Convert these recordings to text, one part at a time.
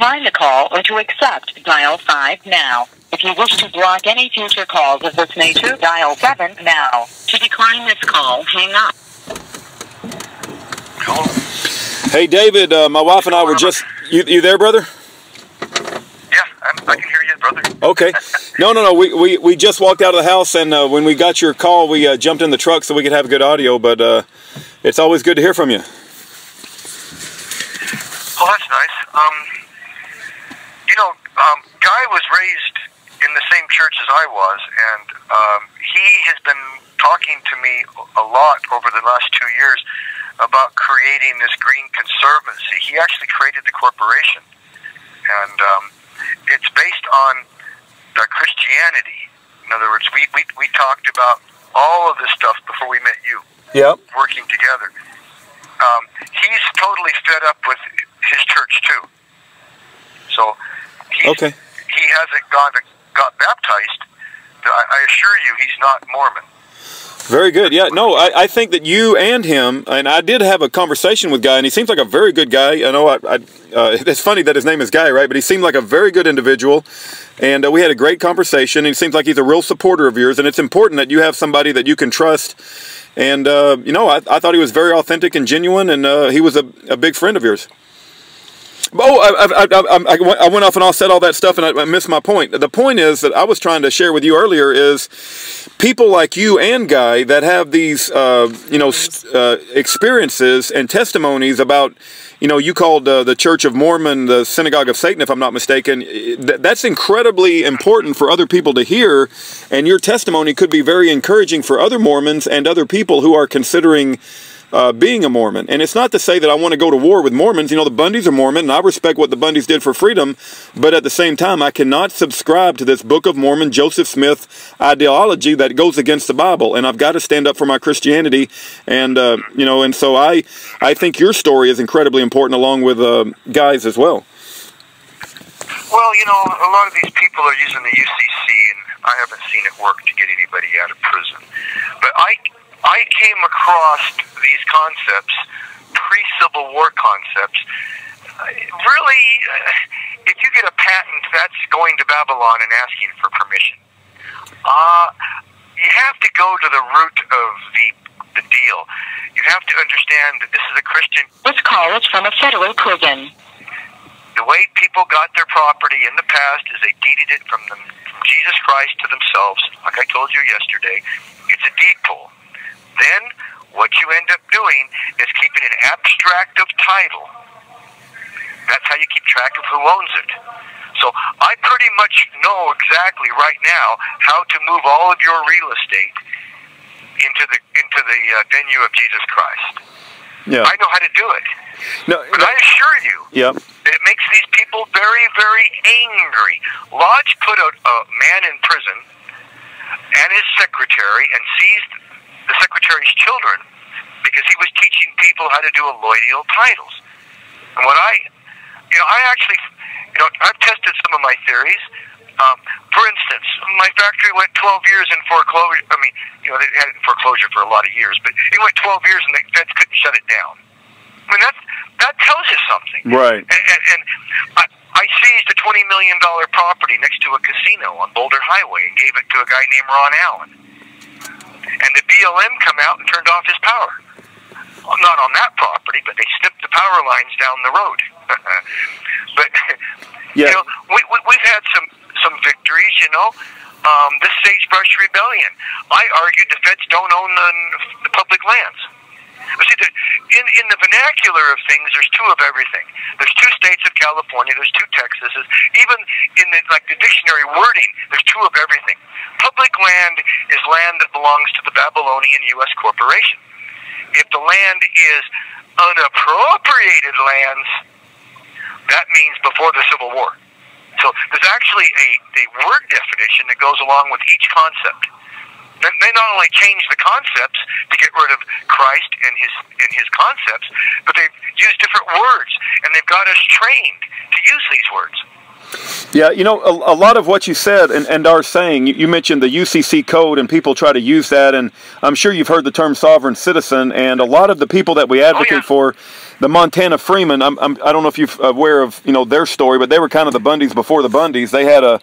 decline the call or to accept, dial 5 now. If you wish to block any future calls of this nature, dial 7 now. To decline this call, hang up. Hello? Hey, David, my wife and I were just... You there, brother? Yeah, I can hear you, brother. Okay. No. We just walked out of the house, and when we got your call, we jumped in the truck so we could have good audio, but it's always good to hear from you. Oh, that's nice. Guy was raised in the same church as I was, and he has been talking to me a lot over the last 2 years about creating this green conservancy. He actually created the corporation, and it's based on Christianity. In other words, we talked about all of this stuff before we met you. Yep. Working together. He's totally fed up with his church too. So he hasn't got baptized. I assure you, he's not Mormon. Very good. Yeah, no, I think that you and him, and I did have a conversation with Guy, and he seems like a very good guy. I know it's funny that his name is Guy, right? But he seemed like a very good individual, and we had a great conversation. And he seems like he's a real supporter of yours, and it's important that you have somebody that you can trust. And, I thought he was very authentic and genuine, and he was a big friend of yours. Oh, I went off and all said all that stuff, and I missed my point. The point is that I was trying to share with you earlier is people like you and Guy that have these, experiences and testimonies about, you called the Church of Mormon the Synagogue of Satan, if I'm not mistaken. That's incredibly important for other people to hear, and your testimony could be very encouraging for other Mormons and other people who are considering being a Mormon. And it's not to say that I want to go to war with Mormons. The Bundys are Mormon, and I respect what the Bundys did for freedom, but at the same time, I cannot subscribe to this Book of Mormon, Joseph Smith ideology that goes against the Bible, and I've got to stand up for my Christianity, and, and so I think your story is incredibly important along with Guy's as well. Well, a lot of these people are using the UCC, and I haven't seen it work to get anybody out of prison, but I came across these concepts, pre-Civil War concepts. Really, if you get a patent, that's going to Babylon and asking for permission. You have to go to the root of the deal. You have to understand that this is a Christian... This call is from a federal prison. The way people got their property in the past is they deeded it from Jesus Christ to themselves. Like I told you yesterday, it's a deed pool. Then, what you end up doing is keeping an abstract of title. That's how you keep track of who owns it. So, I pretty much know exactly right now how to move all of your real estate into the venue of Jesus Christ. Yeah. I know how to do it. No, but I assure you, it makes these people very, very angry. Lodge put a man in prison and his secretary and seized the secretary's children because he was teaching people how to do allodial titles. And what I've tested some of my theories. For instance, my factory went 12 years in foreclosure. I mean, they had it in foreclosure for a lot of years, but it went 12 years and the feds couldn't shut it down. I mean, that tells you something. Right. And I seized a $20 million property next to a casino on Boulder Highway and gave it to a guy named Ron Allen. And the BLM come out and turned off his power. Well, not on that property, but they snipped the power lines down the road. But we've had some victories. The Sagebrush Rebellion. I argued the feds don't own the public lands. But see, in the vernacular of things, there's two of everything. There's two states of California. There's two Texases. Even in the dictionary wording, there's two of everything. Public land is land that belongs to the Babylonian U.S. corporation. If the land is unappropriated lands, that means before the Civil War. So there's actually a word definition that goes along with each concept. They not only change the concepts to get rid of Christ and his concepts, but they've used different words, and they've got us trained to use these words. Yeah, you know, a lot of what you said and are saying, you mentioned the UCC code, and people try to use that, and I'm sure you've heard the term sovereign citizen, and a lot of the people that we advocate for, the Montana Freemen, I don't know if you're aware of, you know, their story, but they were kind of the Bundys before the Bundys. They had a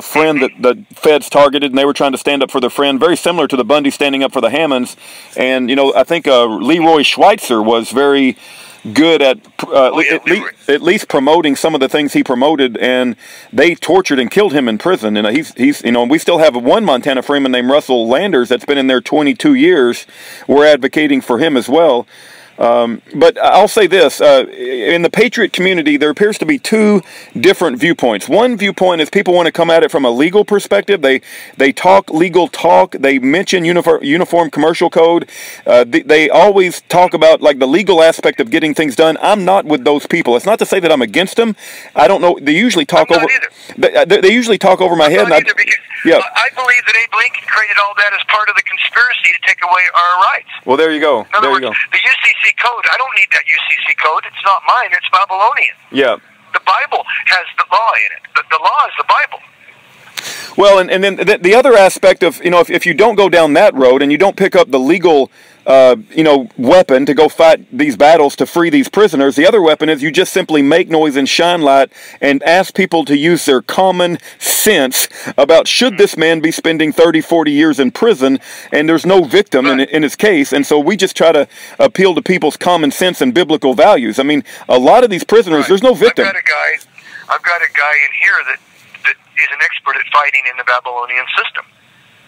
friend that the feds targeted, and they were trying to stand up for their friend, very similar to the Bundys standing up for the Hammonds. And, you know, I think Leroy Schweitzer was very good at at least promoting some of the things he promoted, and they tortured and killed him in prison. And he's you know, we still have one Montana Freeman named Russell Landers that's been in there 22 years. We're advocating for him as well. But I'll say this, in the Patriot community, there appears to be two different viewpoints. One viewpoint is people want to come at it from a legal perspective. They talk legal talk. They mention uniform commercial code. They always talk about like the legal aspect of getting things done. I'm not with those people. It's not to say that I'm against them. I don't know. They usually talk over. They usually talk over my head. Yeah. I believe that Abe Lincoln created all that as part of the conspiracy to take away our rights. Well, there you go. In other words, the UCC code, I don't need that UCC code. It's not mine. It's Babylonian. Yeah. The Bible has the law in it. The law is the Bible. Well, and then the other aspect of, you know, if you don't go down that road and you don't pick up the legal, you know, weapon to go fight these battles to free these prisoners, the other weapon is you just simply make noise and shine light and ask people to use their common sense about should this man be spending 30, 40 years in prison, and there's no victim in his case. And so we just try to appeal to people's common sense and biblical values. I mean, a lot of these prisoners, there's no victim. I've got a guy in here that is an expert at fighting in the Babylonian system.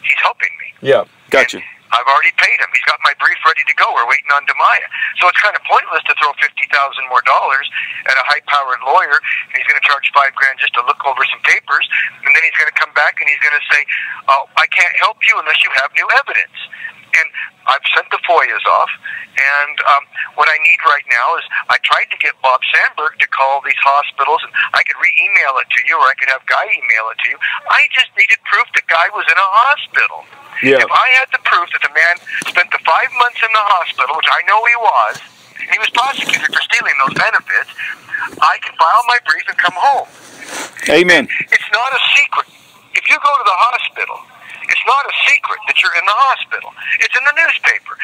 He's helping me. Yeah, gotcha. I've already paid him. He's got my brief ready to go. We're waiting on Demaya. So it's kind of pointless to throw $50,000 more at a high-powered lawyer, and he's going to charge $5,000 just to look over some papers, and then he's going to come back and he's going to say, "Oh, I can't help you unless you have new evidence." And I've sent the FOIAs off, and what I need right now is I tried to get Bob Sandberg to call these hospitals, and I could re-email it to you, or I could have Guy email it to you. I just needed proof that Guy was in a hospital. Yeah. If I had the proof that the man spent the 5 months in the hospital, which I know he was, and he was prosecuted for stealing those benefits, I can file my brief and come home. Amen. It's not a secret. If you go to the hospital, it's not a secret that you're in the hospital. It's in the newspaper.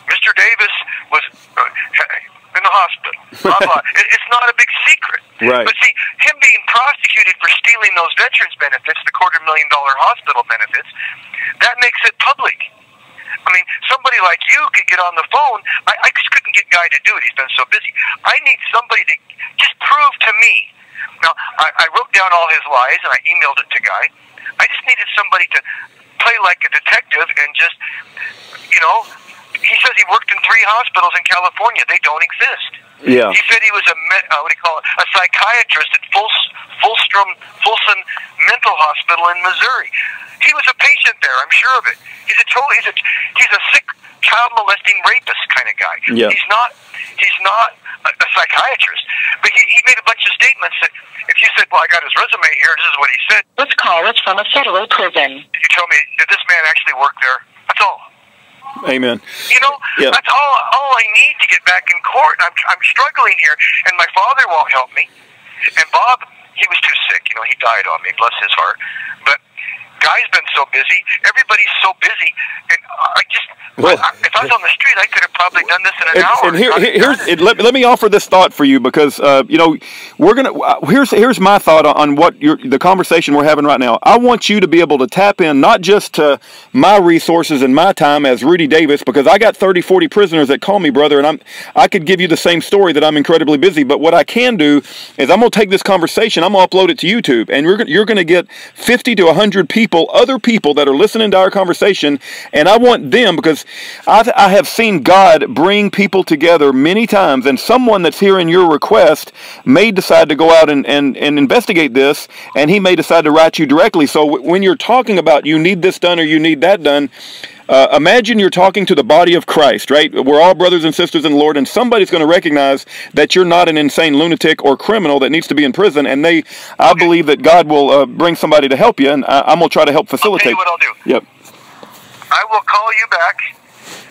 Mr. Davis was in the hospital. Blah, blah. It's not a big secret. Right. But see, him being prosecuted for stealing those veterans benefits, the $250,000 hospital benefits, that makes it public. I mean, somebody like you could get on the phone. I just couldn't get Guy to do it. He's been so busy. I need somebody to just prove to me. Now, I wrote down all his lies, and I emailed it to Guy. I just needed somebody to play like a detective and just, you know, he says he worked in 3 hospitals in California. They don't exist. Yeah. He said he was a psychiatrist at Folsom Mental Hospital in Missouri. He was a patient there. I'm sure of it. He's a sick, child molesting rapist kind of guy. Yeah. He's not a psychiatrist, but he made a bunch of statements that if you said, "Well, I got his resume here, this is what he said." This call is from a federal prison. You tell me, did this man actually work there? That's all. Amen. You know, that's all I need to get back in court. I'm struggling here, and my father won't help me. And Bob, he was too sick. You know, he died on me. Bless his heart. But Guy's been so busy. Everybody's so busy, and I just. Well, if I was on the street, I could have probably done this in an hour. And let me offer this thought for you, because you know, we're gonna. Here's my thought on what the conversation we're having right now. I want you to be able to tap in not just to my resources and my time as Rudy Davis, because I got 30, 40 prisoners that call me brother, and I could give you the same story that I'm incredibly busy. But what I can do is I'm gonna take this conversation, I'm gonna upload it to YouTube, and you're gonna get 50 to 100 people, other people that are listening to our conversation, and I want them, because I have seen God bring people together many times, and someone that's hearing your request may decide to go out and investigate this, and he may decide to write you directly. So when you're talking about you need this done or you need that done, imagine you're talking to the body of Christ, right? We're all brothers and sisters in the Lord, and somebody's going to recognize that you're not an insane lunatic or criminal that needs to be in prison, and I believe that God will bring somebody to help you, and I'm going to try to help facilitate. I'll tell you what I'll do. Yep. I will call you back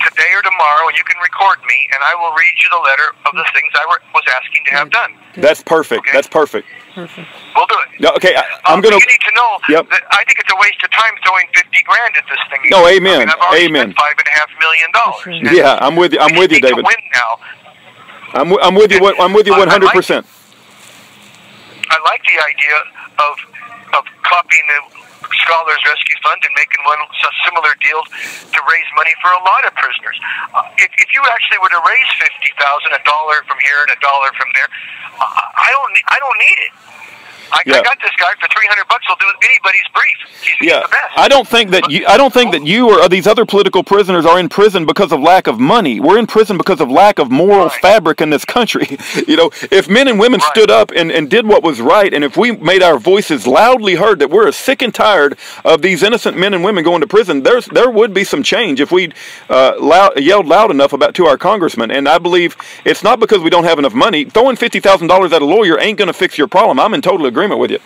today or tomorrow, and you can record me, and I will read you the letter of the things I was asking to have done. That's perfect. Okay? That's perfect. Perfect. We'll do it. No, okay, I'm going to... You need to know that I think it's a waste of time throwing $50,000 at this thing. No, amen. I mean, I've already Amen. spent $5.5 million. Yeah, I'm with you. I'm with you, David. To win now. I'm with you. I'm with you 100%. I like the idea of copying the Scholars Rescue Fund and making one similar deal to raise money for a lot of prisoners. If you actually were to raise $50,000, $1 from here and $1 from there, I don't need it. I got this guy for $300. He'll do anybody's brief. He's the best. I don't think that you or these other political prisoners are in prison because of lack of money. We're in prison because of lack of moral fabric in this country. You know, if men and women stood up and did what was right, and if we made our voices loudly heard that we're sick and tired of these innocent men and women going to prison, there would be some change if we yelled loud enough to our congressman. And I believe it's not because we don't have enough money. Throwing $50,000 at a lawyer ain't going to fix your problem. I'm in total agreement with you.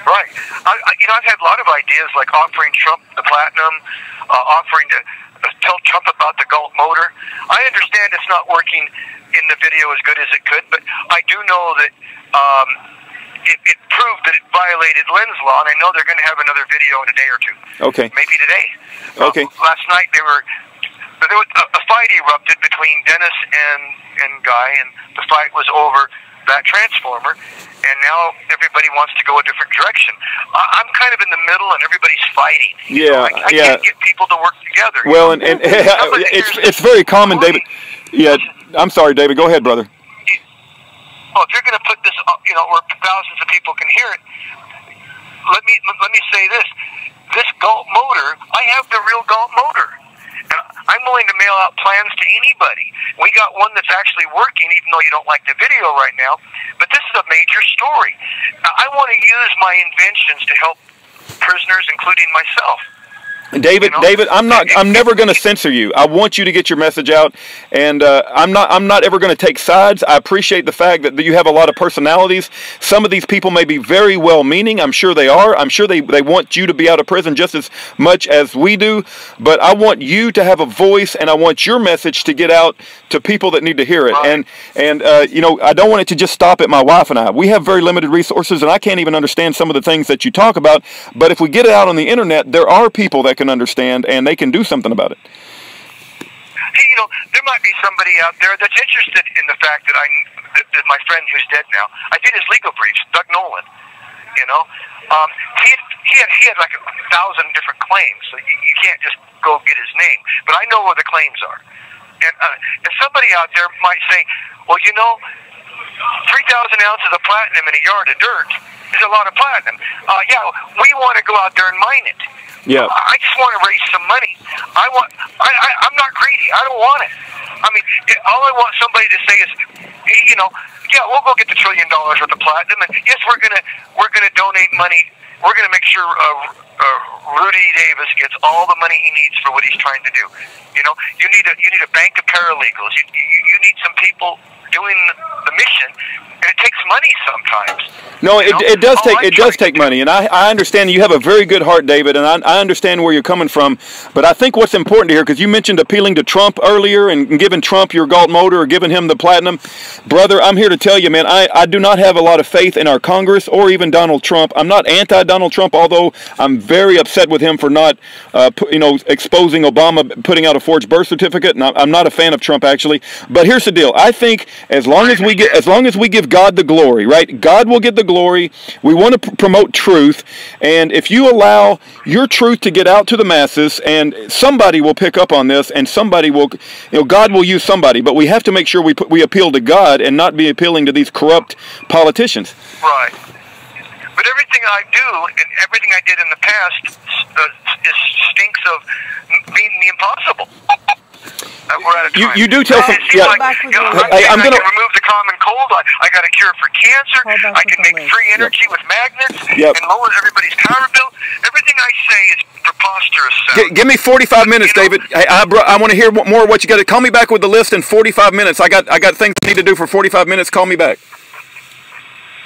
Right. I've had a lot of ideas, like offering Trump the platinum, offering to tell Trump about the Galt motor. I understand it's not working in the video as good as it could, but I do know that it proved that it violated Lynn's law, and I know they're going to have another video in a day or two. Okay. Maybe today. Okay. Last night there was a fight erupted between Dennis and Guy, and the fight was over that transformer, and now everybody wants to go a different direction. I'm kind of in the middle, and everybody's fighting. Yeah, I can't get people to work together. Well, and it's very common, David. Yeah, I'm sorry, David. Go ahead, brother. Well, if you're going to put this, where thousands of people can hear it, let me say this: this Galt motor, I have the real Galt motor. And I'm willing to mail out plans to anybody. We got one that's actually working, even though you don't like the video right now. But this is a major story. I want to use my inventions to help prisoners, including myself. David, I'm never going to censor you. I want you to get your message out, and I'm not ever going to take sides. I appreciate the fact that you have a lot of personalities. Some of these people may be very well-meaning. I'm sure they are. I'm sure they want you to be out of prison just as much as we do. But I want you to have a voice, and I want your message to get out to people that need to hear it. Right. And I don't want it to just stop at my wife and I. We have very limited resources, and I can't even understand some of the things that you talk about. But if we get it out on the internet, there are people that can understand, and they can do something about it. Hey, there might be somebody out there that's interested in the fact that that my friend who's dead now, I did his legal briefs, Doug Nolan. He had like 1,000 different claims, so you can't just go get his name. But I know where the claims are, and somebody out there might say, well, 3,000 ounces of platinum in a yard of dirt is a lot of platinum. We want to go out there and mine it. Yeah. I just want to raise some money. I'm not greedy. I don't want it. I mean, all I want somebody to say is, we'll go get the $1 trillion worth of platinum, and yes, we're gonna donate money. We're gonna make sure Rudy Davis gets all the money he needs for what he's trying to do. You need a bank of paralegals. You need some people doing the mission, and it takes money sometimes. No, it does take money, and I understand you have a very good heart, David, and I understand where you're coming from. But I think what's important to hear, because you mentioned appealing to Trump earlier and giving Trump your Galt motor or giving him the platinum, brother, I'm here to tell you, man, I do not have a lot of faith in our Congress or even Donald Trump. I'm not anti-Donald Trump, although I'm very upset with him for not, exposing Obama putting out a forged birth certificate. And I'm not a fan of Trump, actually. But here's the deal: I think as long as we give God the glory, right? God will get the glory. We want to promote truth, and if you allow your truth to get out to the masses, and somebody will pick up on this, and somebody will, God will use somebody. But we have to make sure we appeal to God and not be appealing to these corrupt politicians. Right. But everything I do and everything I did in the past stinks of being the impossible. We're out of time. You do tell some. Yeah. I can remove the common cold. I got a cure for cancer. I can make free energy with magnets and lower everybody's power bill. Everything I say is preposterous. Give me 45 minutes, David. Hey, I want to hear more of what you got. Call me back with the list in 45 minutes. I got things I need to do for 45 minutes. Call me back.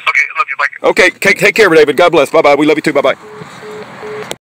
Okay, love you. Bye. Okay, take care, David. God bless. Bye-bye. We love you too. Bye-bye.